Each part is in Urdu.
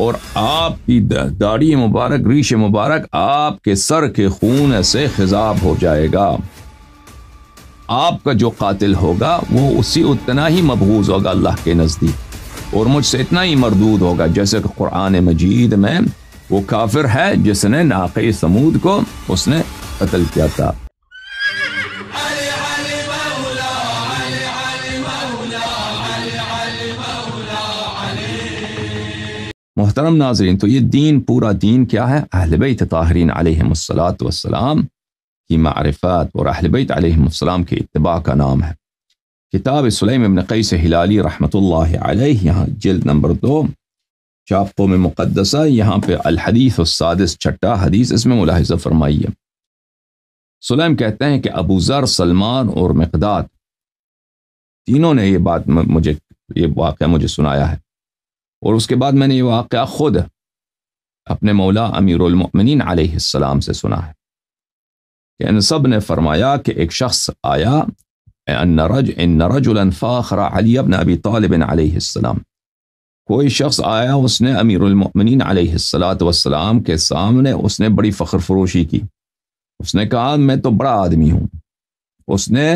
اور آپ کی داڑھی مبارک، ریش مبارک آپ کے سر کے خون سے خضاب ہو جائے گا۔ آپ کا جو قاتل ہوگا وہ اسی اتنا ہی مبغوض ہوگا اللہ کے نزدیک، اور مجھ سے اتنا ہی مردود ہوگا جیسے کہ قرآن مجید میں وہ کافر ہے جس نے ناقہ سمود کو اس نے قتل کیا تھا۔ محترم ناظرین، تو یہ دین، پورا دین کیا ہے؟ اہل بیت طاہرین علیہم السلام کی معرفت اور اہل بیت علیہم السلام کی اتباع کا نام ہے۔ کتاب سلیم ابن قیس ہلالی رحمۃ اللہ علیہ، یہاں جلد نمبر 2، چاپ میں مقدسہ، یہاں پہ الحدیث السادس، چھٹا حدیث، اس میں ملاحظہ فرمائیے۔ سلیم کہتے ہیں کہ ابو ذر، سلمان اور مقداد تینوں نے یہ واقعہ مجھے سنایا ہے، اور اس کے بعد میں نے یہ واقعہ خود اپنے مولا امیر المؤمنین علیہ السلام سے سنا ہے کہ ان سب نے فرمایا کہ ایک شخص آیا، ان رجلا فاخر علی بن ابی طالب علیہ السلام، کوئی شخص آیا، اس نے امیر المؤمنین علیہ السلام کے سامنے اس نے بڑی فخر فروشی کی، اس نے کہا میں تو بڑا آدمی ہوں، اس نے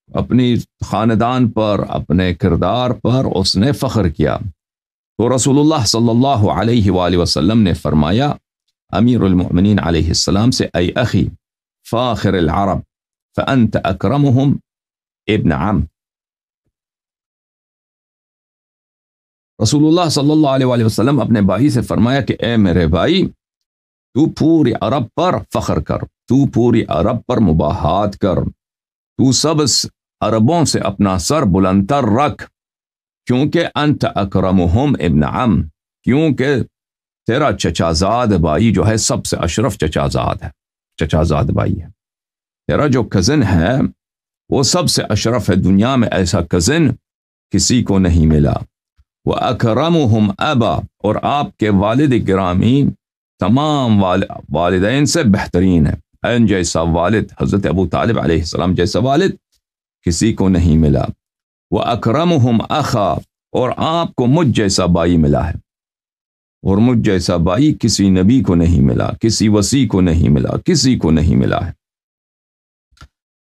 اپنی خاندان پر، اپنے کردار پر اس نے فخر کیا۔ تو رسول اللہ صلی اللہ علیہ وآلہ وسلم نے فرمایا امیر المؤمنین علیہ السلام سے، اے اخی فاخر العرب فانت اکرمہم ابن عم۔ رسول اللہ صلی اللہ علیہ وآلہ وسلم اپنے بھائی سے فرمایا کہ اے میرے بھائی، تو پوری عرب پر فخر کر، تو پوری عرب پر مباحات کر، تو سب عربوں سے اپنا سر بلندتر رکھ، کیونکہ انت اکرمہم ابن عم، کیونکہ تیرا چچا زاد بھائی جو ہے سب سے اشرف چچا زاد بھائی ہے، تیرا جو کزن ہے وہ سب سے اشرف ہے، دنیا میں ایسا کزن کسی کو نہیں ملا۔ وَأَكْرَمُهُمْ أَبًا، اور آپ کے والد گرامی تمام والدین سے بہترین ہے، این جیسا والد، حضرت ابو طالب علیہ السلام جیسا والد کسی کو نہیں ملا۔ وَأَكْرَمُهُمْ أَخًا، اور آپ کو مجھ جیسا بھائی ملا ہے، اور مجھ جیسا بھائی کسی نبی کو نہیں ملا، کسی وصی کو نہیں ملا، کسی کو نہیں ملا ہے۔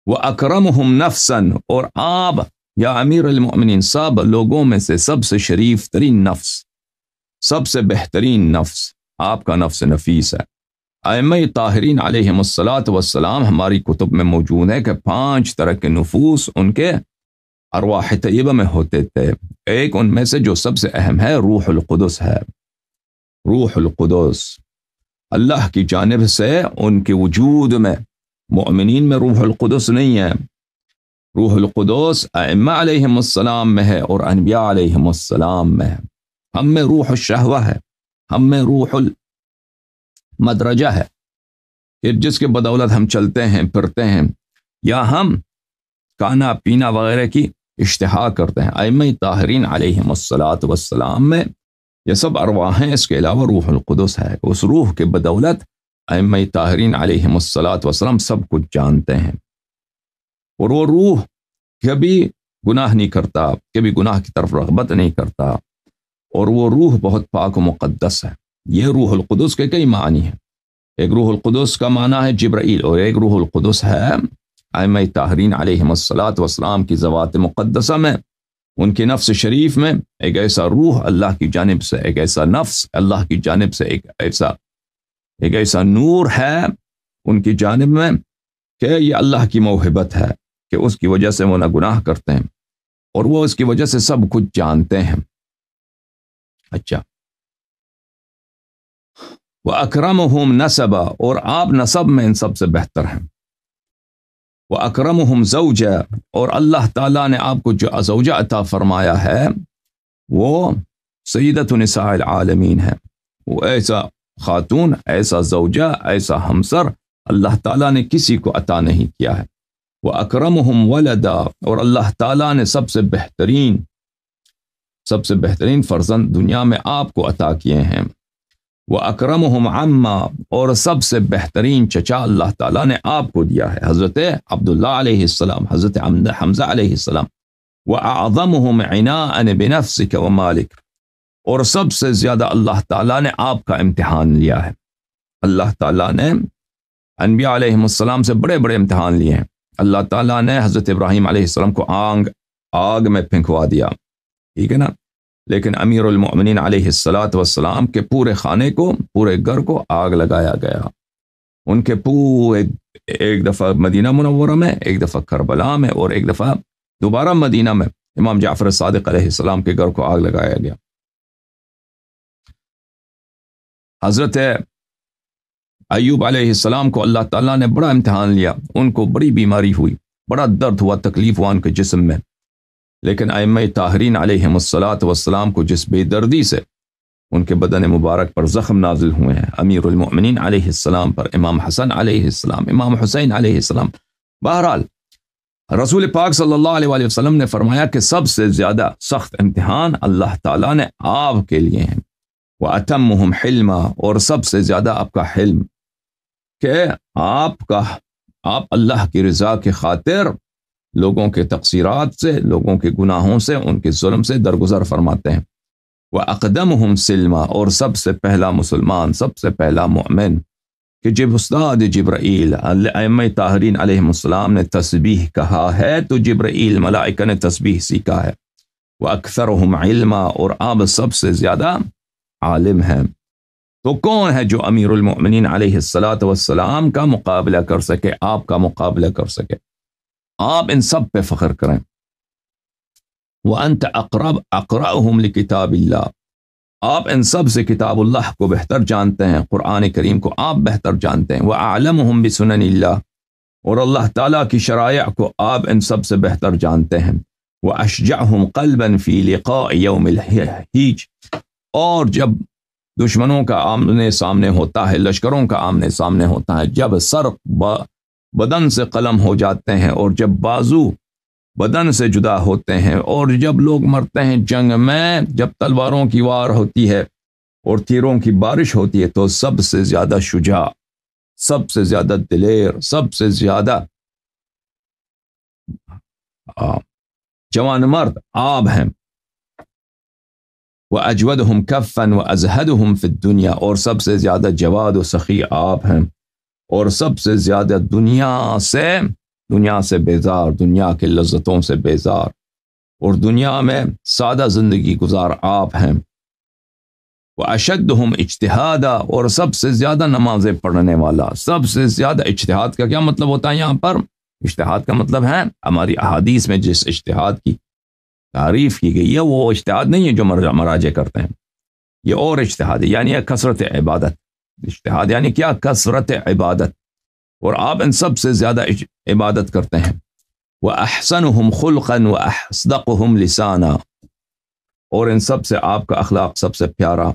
وَأَكْرَمُهُمْ نَفْسًا، اور آپ یا امیر المؤمنین سب لوگوں میں سے سب سے شریف ترین نفس، سب سے بہترین نفس آپ کا نفس نفیس ہے۔ ائمہ طاہرین علیہم السلام ہماری کتب میں موجود ہے کہ 5 طرح کے نفوس ان کے ارواح طیبہ میں ہوتے تھے، ایک ان میں سے جو سب سے اہم ہے روح القدس ہے۔ روح القدس اللہ کی جانب سے ان کے وجود میں، مؤمنین میں روح القدس نہیں ہے، روح القدس ائمہ علیہم السلام میں ہے اور انبیاء علیہم السلام میں ہے۔ ہم میں روح الشہوہ ہے، ہم میں روح المدرجہ ہے، کہ جس کے بدولت ہم چلتے ہیں، پھرتے ہیں، یا ہم کھانا پینا وغیرہ کی اشتہا کرتے ہیں۔ ائمہ طاہرین علیہم السلام میں یہ سب ارواح ہیں، اس کے علاوہ روح القدس ہے، اس روح کے بدولت ائمہ طاہرین علیہم السلام سب کچھ جانتے ہیں، اور وہ روح کبھی گناہ نہیں کرتا، کبھی گناہ کی طرف رغبت نہیں کرتا، اور وہ روح بہت پاک و مقدس ہے۔ یہ روح القدس کے کئی معنی ہیں، ایک روح القدس کا معنی ہے جبرائیل، اور ایک روح القدس ہے ائمہ طاہرین علیہم السلام کی ذوات مقدسہ میں، ان کی نفس شریف میں ایک ایسا روح اللہ کی جانب سے، ایک ایسا نفس اللہ کی جانب سے، ایک ایسا نور ہے ان کی جانب میں کہ یہ اللہ کی موہبت ہے، کہ اس کی وجہ سے وہ نہ گناہ کرتے ہیں، اور وہ اس کی وجہ سے سب کچھ جانتے ہیں۔ اچھا، وَأَكْرَمُهُمْ نَسَبًا، اور آپ نسب میں ان سب سے بہتر ہیں۔ وَأَكْرَمُهُمْ زَوْجًا، اور اللہ تعالیٰ نے آپ کو جو زوجہ عطا فرمایا ہے وہ سیدۃ نساء العالمین ہے، وہ ایسا خاتون، ایسا زوجہ، ایسا ہمسر اللہ تعالیٰ نے کسی کو عطا نہیں کیا ہے۔ وَأَكْرَمُهُمْ وَلَدًا، اور اللہ تعالیٰ نے سب سے بہترین فرزند دنیا میں آپ کو عطا کیے ہیں۔ وَأَكْرَمُهُمْ عَمًّا، اور سب سے بہترین چچا اللہ تعالیٰ نے آپ کو دیا ہے، حضرت عبداللہ علیہ السلام، حضرت حمزہ علیہ السلام۔ وَأَعْظَمُهُمْ عِنَاءً بِنَفْسِكَ وَمَالِكَ، اور سب سے زیادہ اللہ تعالیٰ نے آپ کا امتحان لیا ہے۔ اللہ تعالیٰ نے انبیاء علیہ السلام سے بڑے بڑے امتحان لیے ہیں۔ اللہ تعالیٰ نے حضرت ابراہیم علیہ السلام کو آگ میں پھینکوا دیا، ٹھیک ہے نا، لیکن امیر المؤمنین علیہ السلام کے پورے خانے کو، پورے گھر کو آگ لگایا گیا۔ ان کے پورے ایک دفعہ مدینہ منورہ میں، ایک دفعہ کربلا میں، اور ایک دفعہ دوبارہ مدینہ میں امام جعفر صادق علیہ السلام کے گھر کو آگ لگایا گیا۔ حضرت ایوب علیہ السلام کو اللہ تعالیٰ نے بڑا امتحان لیا، ان کو بڑی بیماری ہوئی، بڑا درد ہوا، تکلیف ہوا ان کے جسم میں، لیکن ائمہ طاہرین علیہم السلام کو جس بے دردی سے ان کے بدن مبارک پر زخم نازل ہوئے ہیں، امیر المؤمنین علیہ السلام پر، امام حسن علیہ السلام، امام حسین علیہ السلام، بہرحال رسول پاک صلی اللہ علیہ وآلہ وسلم نے فرمایا کہ سب سے زیادہ سخت امتحان اللہ تعالیٰ نے آپ کے لیے ہیں، وَأَتَمُّهُمْ حِلْمًا، اور سب سے زیادہ آپ کا حلم، کہ آپ اللہ کی رضا کی خاطر لوگوں کے تقصیرات سے، لوگوں کے گناہوں سے، ان کے ظلم سے درگزر فرماتے ہیں۔ وَأَقْدَمُهُمْ سِلْمًا، اور سب سے پہلا مسلمان، سب سے پہلا مومن کہ جب استاد جبرائیل ائمہ طاہرین علیہم السلام نے تسبیح کہا ہے تو جبرائیل ملائکہ نے تسبیح سیکھا ہے۔ وَأَكْثَرُهُمْ عِلْمًا، اور آپ سب سے زیادہ عالم ہیں۔ تو کون ہے جو امیر المؤمنین علیہ السلام کا مقابلہ کر سکے، آپ کا مقابلہ کر سکے؟ آپ ان سب پہ فخر کریں۔ وَأَنْتَ أَقْرَأُهُمْ لِكِتَابِ اللَّهِ، آپ ان سب سے کتاب اللہ کو بہتر جانتے ہیں، قرآن کریم کو آپ بہتر جانتے ہیں۔ وَأَعْلَمُهُمْ بِسُنَنِ اللَّهِ، اور اللہ تعالیٰ کی شرائع کو آپ ان سب سے بہتر جانتے ہیں۔ وَأَشْجَعْهُمْ قَلْبًا فِي لِقَاءِ يَوْمِ الْحِيجِ، اور جب دشمنوں کا آمنے سامنے ہوتا ہے، لشکروں کا آمنے سامنے ہوتا ہے، جب سر بدن سے قلم ہو جاتے ہیں، اور جب بازو بدن سے جدا ہوتے ہیں، اور جب لوگ مرتے ہیں جنگ میں، جب تلواروں کی وار ہوتی ہے اور تیروں کی بارش ہوتی ہے، تو سب سے زیادہ شجاع، سب سے زیادہ دلیر، سب سے زیادہ جوان مرد آپ ہیں۔ وَأَجْوَدُهُمْ كَفًّا وَأَزْهَدُهُمْ فِي الدُّنْيَا، اور سب سے زیادہ جواد و سخی آپ ہیں، اور سب سے زیادہ دنیا سے بیزار، دنیا کے لذتوں سے بیزار، اور دنیا میں سادہ زندگی گزار آپ ہیں۔ وَأَشَدُّهُمْ اجتہادا، اور سب سے زیادہ نمازیں پڑھنے والا، سب سے زیادہ اجتہاد کا کیا مطلب ہوتا ہے یہاں پر؟ اجتہاد کا مطلب ہے ہماری احادیث میں جس اجتہاد کی تعریف کی گئی ہے وہ اجتہاد نہیں ہے جو مراجع کرتے ہیں، یہ اور اجتہاد ہے، یعنی کثرت عبادت۔ اجتہاد یعنی کیا؟ کثرت عبادت، اور آپ ان سب سے زیادہ عبادت کرتے ہیں۔ وَأَحْسَنُهُمْ خُلْقًا وَأَصْدَقُهُمْ لِسَانًا، اور ان سب سے آپ کا اخلاق سب سے پیارا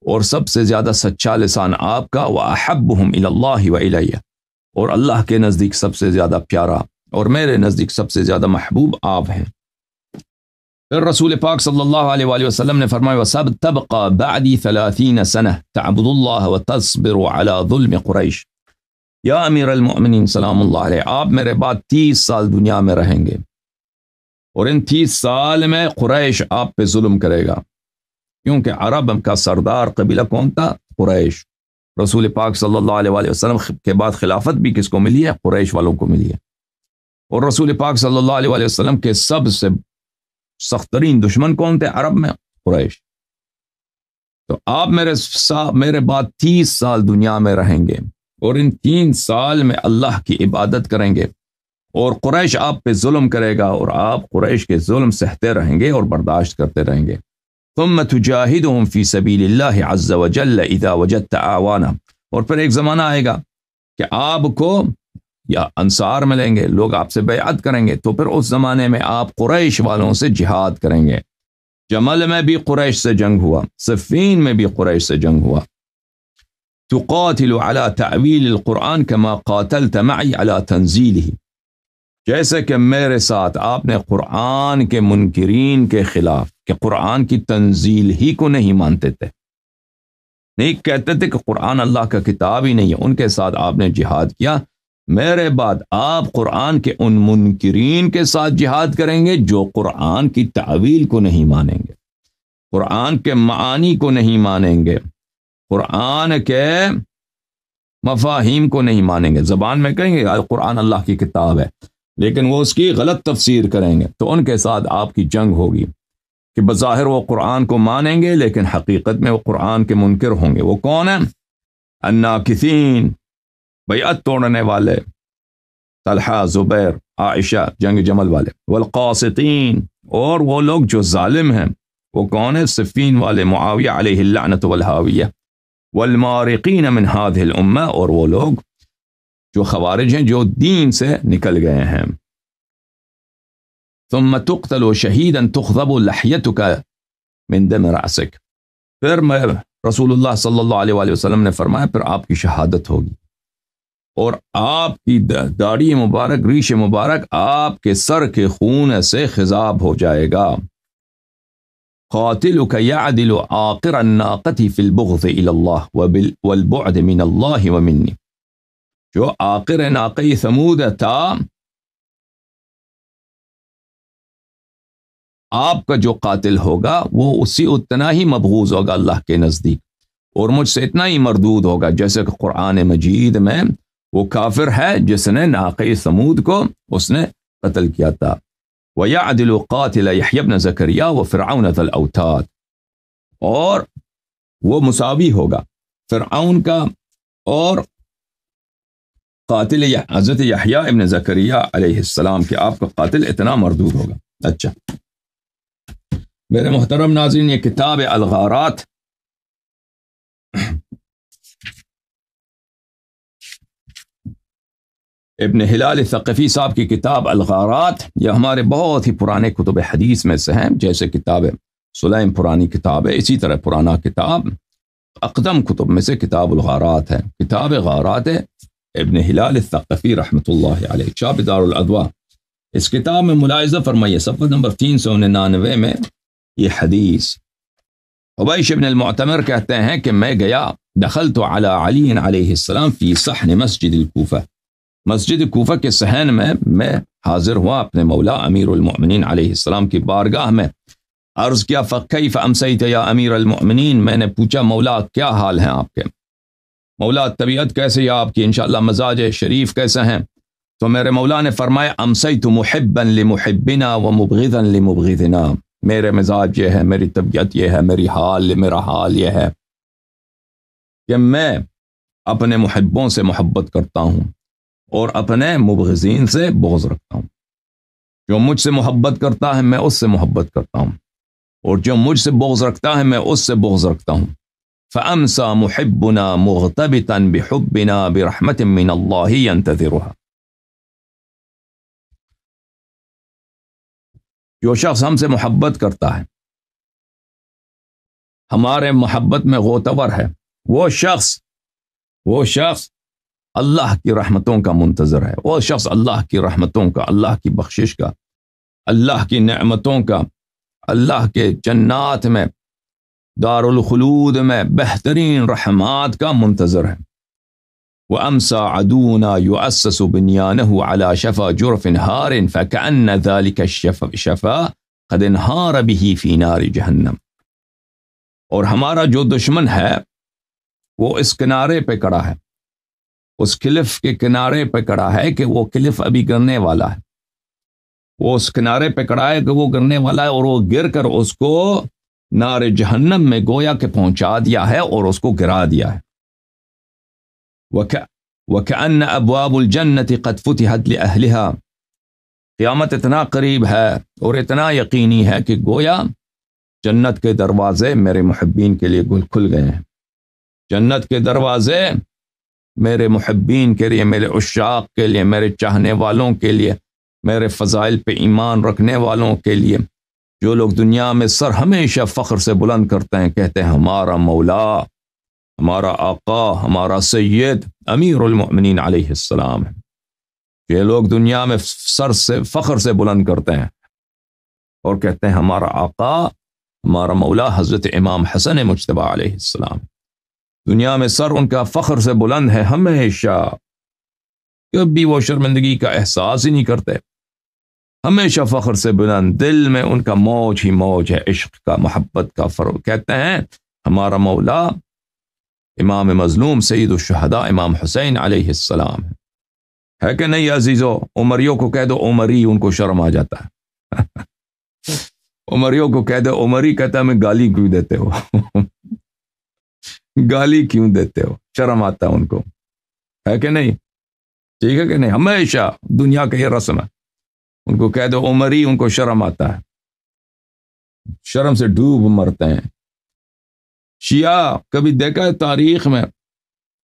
اور سب سے زیادہ سچا لسان آپ کا۔ وَأَحَبُّهُمْ إِلَى اللَّهِ وَإِلَيَّ، اور اللہ کے نزدیک سب سے زیادہ پیارا اور میرے نزدیک سب سے زیادہ محبوب آپ ہیں۔ پھر رسول پاک صلی اللہ علیہ وآلہ وسلم نے فرمایا وَسَتَبْقَى بَعْدِي 30 سَنَةً تَعْبُدُ اللَّهَ وَتَصْبِرُ عَلَى ظُلْمِ قُرَيْشٍ، یا امیر المؤمنین سلام اللہ علیہ، آپ میرے بعد 30 سال دنیا میں رہیں گے، اور ان 30 سال میں قریش آپ پہ ظلم کرے گا، کیونکہ عرب کا سردار قبیلہ کون تھا؟ قریش۔ رسول پاک صلی اللہ علیہ وآلہ وسلم کے بعد خلافت بھی کس کو ملی ہے؟ قریش والوں کو ملی ہے، اور رسول پاک صلی اللہ علیہ وآلہ وسلم کے سب سے سخت ترین دشمن کون تھے عرب میں؟ قریش۔ تو آپ میرے بعد 30 سال دنیا میں رہیں گے، اور ان 3 سال میں اللہ کی عبادت کریں گے، اور قریش آپ پہ ظلم کرے گا، اور آپ قریش کے ظلم سہتے رہیں گے اور برداشت کرتے رہیں گے۔ ثم تجاہدہم فی سبیل اللہ عز وجل اذا وجدت اعوانا، اور پھر ایک زمانہ آئے گا کہ آپ کو یا انصار ملیں گے، لوگ آپ سے بیعت کریں گے، تو پھر اس زمانے میں آپ قریش والوں سے جہاد کریں گے۔ جمل میں بھی قریش سے جنگ ہوا، صفین میں بھی قریش سے جنگ ہوا۔ تقاتل على تعویل القرآن كما قاتلت معي على تنزیلہ، جیسے کہ میرے ساتھ آپ نے قرآن کے منکرین کے خلاف، کہ قرآن کی تنزیل ہی کو نہیں مانتے تھے، نہیں کہتے تھے کہ قرآن اللہ کا کتاب ہی نہیں ہے، ان کے ساتھ آپ نے جہاد کیا، میرے بعد آپ قرآن کے ان منکرین کے ساتھ جہاد کریں گے جو قرآن کی تعویل کو نہیں مانیں گے۔ قرآن کے معانی کو نہیں مانیں گے، قرآن کے مفاہیم کو نہیں مانیں گے، زبان میں کہیں گے قرآن اللہ کی کتاب ہے، لیکن وہ اس کی غلط تفسیر کریں گے، تو ان کے ساتھ آپ کی جنگ ہوگی کہ بظاہر وہ قرآن کو مانیں گے لیکن حقیقت میں وہ قرآن کے منکر ہوں گے۔ وہ کون ہیں؟ الناکثین، بیعت توڑنے والے، طلحہ، زبیر، عائشہ، جنگ جمل والے، والقاسطین، اور وہ لوگ جو ظالم ہیں، وہ کون ہیں؟ صفین والے، معاویہ علیہ اللعنۃ والہاویہ، والمارقین من هذه الامہ، اور وہ لوگ جو خوارج ہیں جو دین سے نکل گئے ہیں۔ ثم تقتل شہیدا تخضب لحیتک من دم رأسک، پھر میں رسول اللہ صلی اللہ علیہ وآلہ وسلم نے فرمایا پھر آپ کی شہادت ہوگی اور آپ کی داڑھی مبارک، ریش مبارک آپ کے سر کے خون سے خضاب ہو جائے گا۔ قاتلک یعدل عاقر الناقۃ فی البغض الی اللہ والبعد من اللہ ومنی، جو عاقر ناقہ ثمود تھا، آپ کا جو قاتل ہوگا وہ اسی اتنا ہی مبغوض ہوگا اللہ کے نزدیک، اور مجھ سے اتنا ہی مردود ہوگا، جیسے کہ قرآن مجید میں وہ کافر ہے جس نے ناقہ ثمود کو اس نے قتل کیا تھا۔ وَيَعْدِلُ قَاتِلَ يَحْيَى بْنَ زَكَرِيَّا وَفِرْعَوْنَ ذَا الْأَوْتَادِ، اور وہ مساوی ہوگا فرعون کا اور قاتل حضرت یحییٰ ابن زکریا علیہ السلام کے، آپ کا قاتل اتنا مردود ہوگا۔ اچھا میرے محترم ناظرین، یہ کتاب الغارات ابن ہلال ثقفی صاحب کی کتاب الغارات، یہ ہمارے بہت ہی پرانے کتب حدیث میں سے ہیں، جیسے کتاب سلیم پرانی کتاب ہے، اسی طرح پرانا کتاب اقدم کتب میں سے کتاب الغارات ہے۔ کتاب غارات ابن ہلال ثقفی رحمۃ اللہ علیہ، چاپ دار الادواء۔ اس کتاب میں ملاحظہ فرمائیے صفحہ نمبر 399 میں یہ حدیث، حبیش بن المعتمر کہتے ہیں کہ میں گیا، دخلت علی علی علیہ السلام فی صحن مسجد الکوفہ، مسجد کوفہ کے صحن میں حاضر ہوا اپنے مولا امیر المؤمنین علیہ السلام کی بارگاہ میں۔ عرض کیا فکیف امسیت یا امیر المؤمنین، میں نے پوچھا مولا کیا حال ہیں آپ کے، مولا طبیعت کیسے ہے آپ کی، انشاءاللہ مزاج شریف کیسے ہیں؟ تو میرے مولا نے فرمایا امسیت محبا لمحبنا ومبغضا لمبغضنا، میرے مزاج یہ ہے، میری طبیعت یہ ہے، میرا حال یہ ہے کہ میں اپنے محبوں سے محبت کرتا ہوں اور اپنے مبغضین سے بغض رکھتا ہوں۔ جو مجھ سے محبت کرتا ہے میں اس سے محبت کرتا ہوں، اور جو مجھ سے بغض رکھتا ہے میں اس سے بغض رکھتا ہوں۔ فَأَمْسَى مُحِبُّنَا مُغْتَبِطًا بِحُبِّنَا بِرَحْمَةٍ مِّنَ اللَّهِ يَنْتَظِرُهَا، جو شخص ہم سے محبت کرتا ہے، ہمارے محبت میں غوطور ہے، وہ شخص اللہ کی رحمتوں کا منتظر ہے، وہ شخص اللہ کی رحمتوں کا، اللہ کی بخشش کا، اللہ کی نعمتوں کا، اللہ کے جنات میں، دار الخلود میں بہترین رحمات کا منتظر ہے۔ وَأَمْسَى عَدُوُّنَا يُؤَسَّسُ بِنْيَانَهُ عَلَى شَفَا جُرْفٍ هَارٍ فَكَأَنَّ ذَلِكَ الشَّفَا قَدْ انْهَارَ بِهِ فِي نَارِ جَهَنَّمَ، اور ہمارا جو دشمن ہے وہ اس کنارے پہ کڑا ہے، اس کلف کے کنارے پہ کڑا ہے کہ وہ کلف ابھی گرنے والا ہے، وہ اس کنارے پہ کڑا ہے کہ وہ گرنے والا ہے، اور وہ گر کر اس کو نار جہنم میں گویا کہ پہنچا دیا ہے اور اس کو گرا دیا ہے۔ وَكَأَنَّ أَبْوَابُ الْجَنَّةِ قَدْ فُتِحَتْ لِأَهْلِهَا، قیامت اتنا قریب ہے اور اتنا یقینی ہے کہ گویا جنت کے دروازے میرے محبین کے لیے کھل گئے ہیں، جنت کے دروازے میرے محبین کے لیے، میرے عشاق کے لیے، میرے چاہنے والوں کے لیے، میرے فضائل پہ ایمان رکھنے والوں کے لیے، جو لوگ دنیا میں سر ہمیشہ فخر سے بلند کرتے ہیں، کہتے ہیں ہمارا مولا، ہمارا آقا، ہمارا سید امیر المؤمنین علیہ السلام ہے، یہ لوگ دنیا میں سر سے فخر سے بلند کرتے ہیں اور کہتے ہیں ہمارا آقا، ہمارا مولا حضرت امام حسن مجتبی علیہ السلام، دنیا میں سر ان کا فخر سے بلند ہے، ہمیشہ کبھی وہ شرمندگی کا احساس ہی نہیں کرتے، ہمیشہ فخر سے بلند، دل میں ان کا موج ہی موج ہے، عشق کا، محبت کا فروغ۔ کہتے ہیں ہمارا مولا امام مظلوم سید الشہداء امام حسین علیہ السلام ہے کہ نہیں عزیزو؟ عمریوں کو کہہ دو عمری، ان کو شرم آ جاتا ہے۔ عمریوں کو کہہ دو عمری، کہتا ہے میں گالی کیوں دیتے ہو؟ گالی کیوں دیتے ہو؟ شرم آتا ہے ان کو، ہے کہ نہیں؟ ٹھیک ہے کہ نہیں؟ ہمیشہ دنیا کا یہ رسم ہے، ان کو کہہ دو عمری، ان کو شرم آتا ہے، شرم سے ڈوب مرتے ہیں۔ شیعہ کبھی دیکھا ہے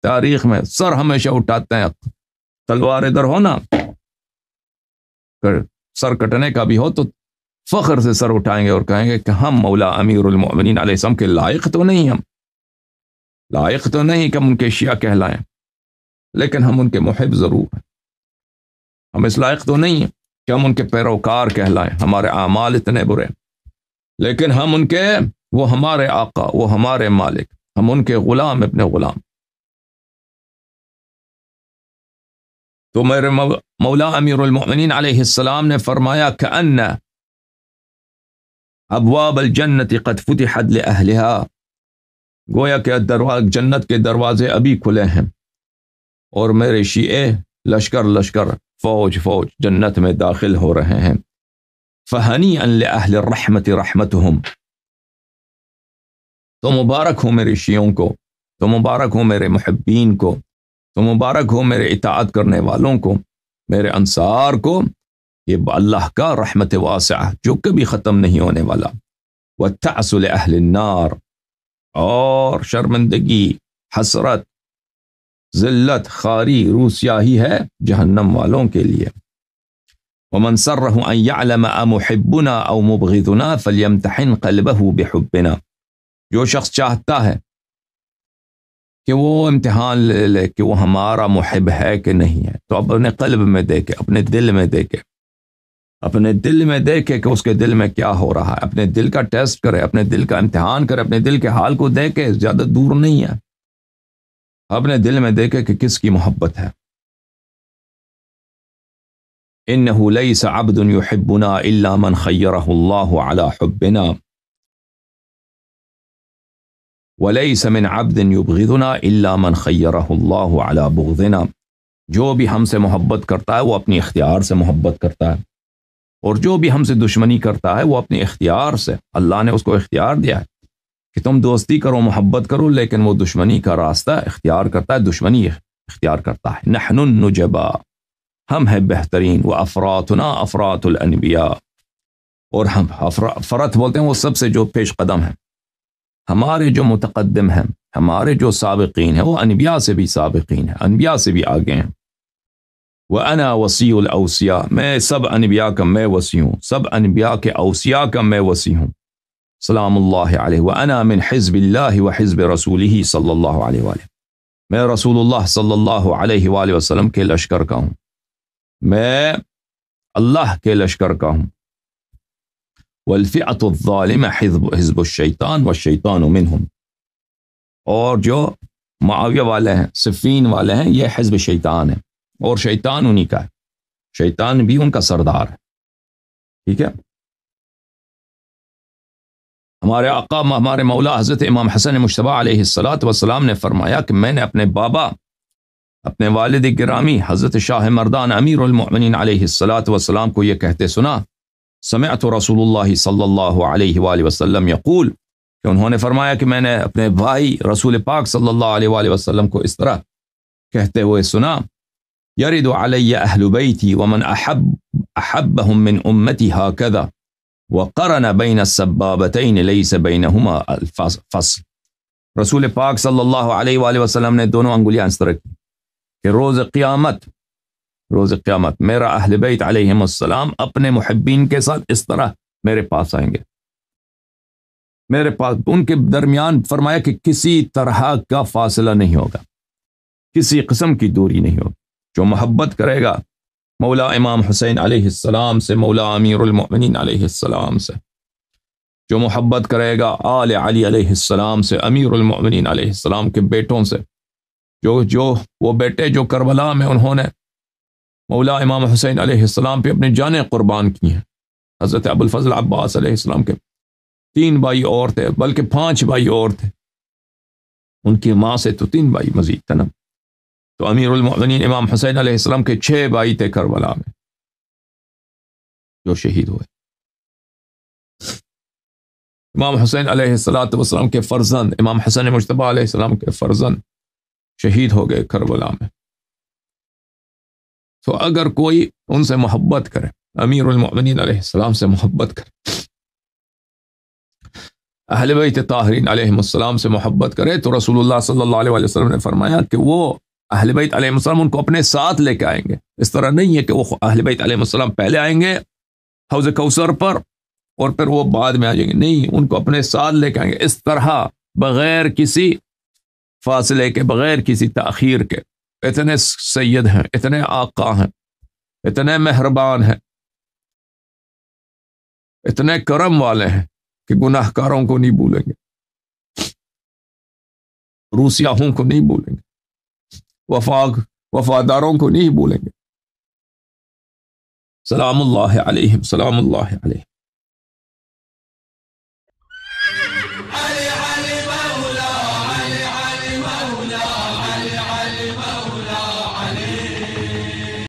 تاریخ میں سر ہمیشہ اٹھاتے ہیں، تلوار ادھر ہو نا، سر کٹنے کا بھی ہو تو فخر سے سر اٹھائیں گے اور کہیں گے کہ ہم مولا امیر المؤمنین علیہ السلام کے لائق تو نہیں، ہم لائق تو نہیں کہ ہم ان کے شیعہ کہلائیں، لیکن ہم ان کے محب ضرور ہیں۔ ہم اس لائق تو نہیں ہیں کہ ہم ان کے پیروکار کہلائیں، ہمارے اعمال اتنے برے، لیکن ہم ان کے، وہ ہمارے آقا، وہ ہمارے مالک، ہم ان کے غلام ابن غلام۔ تو میرے مولا امیر المؤمنین علیہ السلام نے فرمایا کأن ابواب الجنت قد فتحت لأہلها، گویا کہ جنت کے دروازے ابھی کھلے ہیں اور میرے شیعے لشکر فوج جنت میں داخل ہو رہے ہیں۔ فہنیئا لأہل الرحمت رحمتہم، تو مبارک ہو میرے شیعوں کو، تو مبارک ہو میرے محبین کو، تو مبارک ہو میرے اطاعت کرنے والوں کو، میرے انصار کو، یہ اللہ کا رحمت واسعہ جو کبھی ختم نہیں ہونے والا۔ وَالتَّعْسُ لِأَهْلِ النَّارِ، اور شرمندگی، حسرت، ذلت، خاری، روسیاہی ہے جہنم والوں کے لیے۔ وَمَنْ سَرَّهُ أَنْ يَعْلَمَ أَمُحِبُّنَا أَوْ مُبْغِضُنَا فَلْيَمْتَحِنْ قَلْبَهُ بِحُبِّنَا، جو شخص چاہتا ہے کہ وہ امتحان لے لے کہ وہ ہمارا محب ہے کہ نہیں ہے، تو اپنے قلب میں دیکھے، اپنے دل میں دیکھے، اپنے دل میں دیکھے کہ اس کے دل میں کیا ہو رہا ہے، اپنے دل کا ٹیسٹ کرے، اپنے دل کا امتحان کرے، اپنے دل کے حال کو دیکھے، زیادہ دور نہیں ہے، اپنے دل میں دیکھے کہ کس کی محبت ہے۔ إِنَّهُ لَيْسَ عَبْدٌ يُحِبُّنَا إِلَّا مَنْ خَيَّرَهُ اللَّهُ عَلَى حُبِّنَا وَلَيْسَ مِنْ عَبْدٍ يُبْغِضُنَا إِلَّا مَنْ خَيَّرَهُ اللَّهُ عَلَى بُغْضِنَا، جو بھی ہم سے محبت کرتا ہے وہ اپنی اختیار سے محبت کرتا ہے، اور جو بھی ہم سے دشمنی کرتا ہے وہ اپنی اختیار سے، اللہ نے اس کو اختیار دیا ہے کہ تم دوستی کرو، محبت کرو، لیکن وہ دشمنی کا راستہ اختیار کرتا ہے، دشمنی اختیار کرتا ہے۔ نحن النجبا، ہم ہیں بہترین، وافراتنا افرات الانبیاء، اور ہم فرت بولتے ہیں وہ سب سے جو پیش قدم ہیں، ہمارے جو متقدم ہیں، ہمارے جو سابقین ہیں وہ انبیاء سے بھی سابقین ہیں، انبیاء سے بھی آگے ہیں۔ وَأَنَا وَصِيُّ الْأَوْصِيَاء، میں سب انبیاء کا میں وصی ہوں، سب انبیاء کے اوصیاء کا میں وصی ہوں، سلام اللہ علیہ۔ وَأَنَا مِنْ حِزْبِ اللَّهِ وَحِزْبِ رَسُولِهِ صلی اللہ علیہ وآلہ، میں رسول اللہ صلی اللہ علیہ وآلہ وسلم کے لشکر کا ہوں، میں اللہ کے لشکر کا ہوں۔ وَالْفِئَةُ الظَّالِمَةُ حِزْبُ الشَّيْطَانِ وَالشَّيْطَانُ مِنْهُمْ، اور جو معاویہ والے ہیں، صفین والے ہیں، یہ حزب شیطان ہے، اور شیطان انہی کا ہے، شیطان بھی ان کا سردار ہے، ٹھیک ہے۔ ہمارے آقا، ہمارے مولا حضرت امام حسن مجتبی علیہ السلام نے فرمایا کہ میں نے اپنے بابا، اپنے والد گرامی حضرت شاہ مردان امیر المؤمنین علیہ السلام کو یہ کہتے سنا، سمعت رسول اللہ صلی اللہ علیہ وآلہ وسلم یقول، کہ انہوں نے فرمایا کہ میں نے اپنے بھائی رسول پاک صلی اللہ علیہ وآلہ وسلم کو اس طرح کہتے ہوئے سنا، یرد علی اہل بیتی ومن احبهم من امتی هكذا وقرن بین السبابتین لیس بینہما الفصل، رسول پاک صلی اللہ علیہ وآلہ وسلم نے دونوں انگلیاں اس طرح کی کہ روز قیامت میرا اہل بیت علیہم السلام اپنے محبین کے ساتھ اس طرح میرے پاس آئیں گے، میرے پاس، ان کے درمیان فرمایا کہ کسی طرح کا فاصلہ نہیں ہوگا، کسی قسم کی دوری نہیں ہوگی۔ جو محبت کرے گا مولا امام حسین علیہ السلام سے، مولا امیر المؤمنین علیہ السلام سے، جو محبت کرے گا آل علی علیہ السلام سے، امیر المؤمنین علیہ السلام کے بیٹوں سے، جو وہ بیٹے جو کربلا میں انہوں نے مولا امام حسین علیہ السلام پہ اپنے جانیں قربان کی ہیں. حضرت ابو الفضل عباس علیہ السلام کے 3 بھائی اور تھے، بلکہ 5 بھائی اور تھے، ان کی ماں سے تو 3 بھائی مزید تھے نا. تو امیر المؤمنین امام حسین علیہ السلام کے 6 بھائی تھے کربلا میں جو شہید ہوئے. امام حسین علیہ السلام کے فرزند امام حسن مجتبی علیہ السلام کے فرزند شہید ہو گئے کربلا میں. تو اگر کوئی ان سے محبت کرے، امیر المؤمنین علیہ السلام سے محبت کرے، اہل بیت طاہرین علیہ السلام سے محبت کرے، تو رسول اللہ صلی اللہ علیہ وسلم نے فرمایا کہ وہ اہل بیت علیہ السلام ان کو اپنے ساتھ لے کے آئیں گے. اس طرح نہیں ہے کہ وہ اہل بیت علیہ السلام پہلے آئیں گے حوض کوثر پر اور پھر وہ بعد میں آ جائیں گے. نہیں، ان کو اپنے ساتھ لے کے آئیں گے اس طرح، بغیر کسی فاصلے کے، بغیر کسی تاخیر کے. اتنے سید ہیں، اتنے آقا ہیں، اتنے مہربان ہیں، اتنے کرم والے ہیں کہ گناہ کاروں کو نہیں بھولیں گے، روسیاہوں کو نہیں بھولیں گے، وفاداروں کو نہیں بھولیں گے. سلام اللہ علیہم، سلام اللہ علیہ.